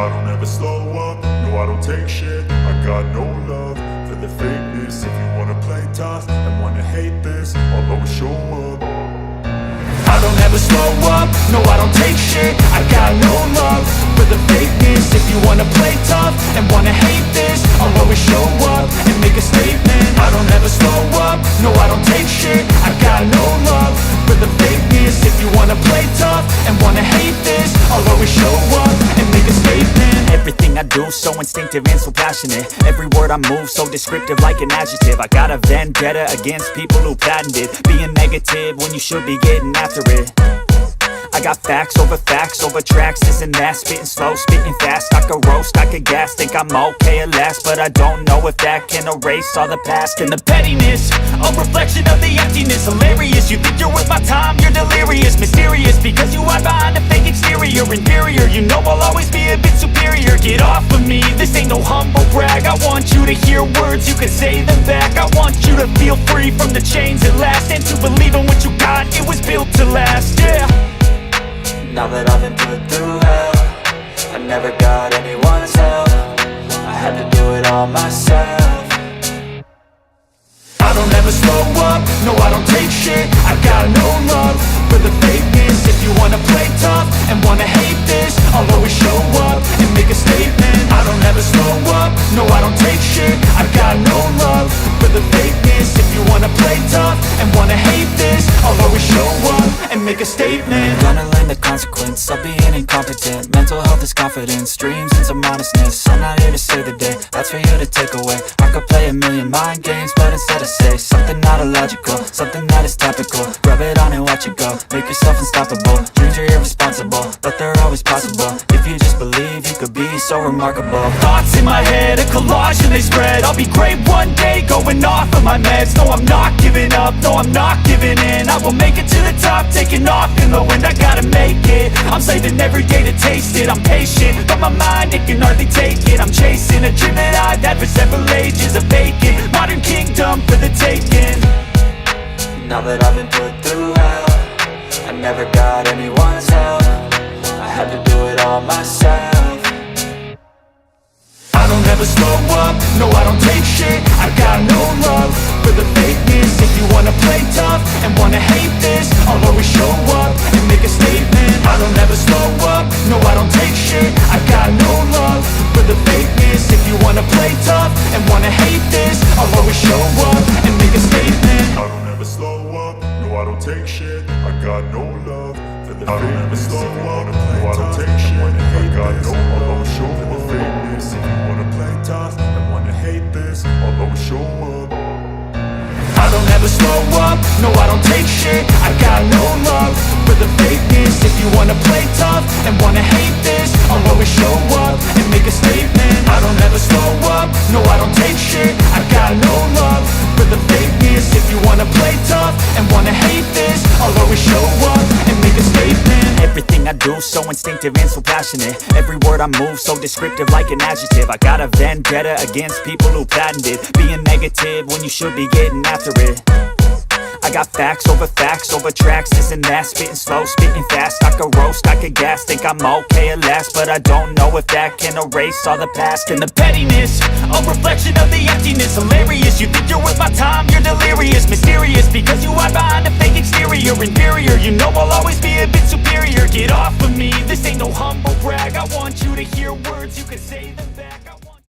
I don't ever slow up, no I don't take shit. I got no love for the fakeness. If you wanna play tough and wanna hate this, I'll always show up. I don't ever slow up, no I don't take shit. I got no love for the fakeness. If you wanna play tough and wanna hate this, I'll always show up and make a statement. I don't ever slow up, no I don't take shit. I got no love for the fakeness. If you wanna play tough and wanna hate this, I'll always show up and make a statement. Everything I do so instinctive and so passionate. Every word I move so descriptive like an adjective. I got a vendetta against people who patented being negative when you should be getting after it. I got facts over tracks, this and that. Spitting slow, spitting fast, I could roast, I could gas. Think I'm okay at last, but I don't know if that can erase all the past. And the pettiness, a reflection of the emptiness. Hilarious, you think you're worth my time, you're delirious. Mysterious, because you hide behind a fake exterior. Inferior, you know I'll always be a bit superior. Get off of me, this ain't no humble brag. I want you to hear words, you can say them back. I want you to feel free from the chains at last, and to believe in what you got, it was built to last, yeah. Now that I've been put through hell, I never got anyone's help. I had to do it all myself. I don't ever slow up, no I don't take shit. I got no love for the fakeness. If you wanna play tough and wanna hate this, I'll always show up and make a statement. I don't ever slow up, no I don't take shit. I got no love for the fakeness. If you wanna play tough and wanna hate this, I'll always show up and make a statement. Gonna learn the consequence of being incompetent. Mental health is confidence, dreams and some honestness. I'm not here to save the day, that's for you to take away. I could play a million mind games, but instead I say something not illogical, something that is topical. Rub it on and watch it go, make yourself unstoppable. Dreams are irresponsible, but they're always possible. If you just believe, you could be so remarkable. Thoughts in my head, a collage and they spread. I'll be great one day, going off of my meds. No, I'm not giving up, no, I'm not giving in. I will make it to the top, taking off in the wind. I gotta make it, I'm saving every day to taste it. I'm patient, but my mind, it can hardly take it. I'm chasing a dream that I've had for several ages. A vacant, modern kingdom for the taking. Now that I've been put through hell, I never got anyone's help. I had to do it all myself. I don't ever slow up, no I don't take shit. I got no love for the fakeness. If you wanna play tough and wanna hate this, I'll always show up and make a statement. I don't ever slow up, no I don't take shit. I got no love for the fakeness. If you wanna play tough and wanna hate this, I'll always show up and make a statement. I don't ever slow up, no I don't take shit. I got no love for the fakeness. I don't ever slow up, no I don't take shit. I got no love for the fakeness. If you wanna play tough and wanna hate this, I'll always show up. I don't ever slow up, no I don't take shit. I got no love for the fakeness. If you wanna play tough and wanna hate this, I'll always show up and make a statement. I don't ever slow up, no I don't take shit. I got no love for the fakeness. If you wanna play tough and wanna hate this, I'll always show up and make a statement. Everything I do so instinctive and so passionate. Every word I move so descriptive like an adjective. I got a vendetta against people who patented being negative when you should be getting after it. I got facts over tracks, this and that. Spitting slow, spitting fast, I could roast, I could gas. Think I'm okay at last, but I don't know if that can erase all the past. And the pettiness, a reflection of the emptiness. Hilarious, you think you're worth my time, you're delirious. Mysterious, because you hide behind a fake exterior. Inferior, you know I'll always be a bit superior. Get off of me, this ain't no humble brag. I want you to hear words, you can say them.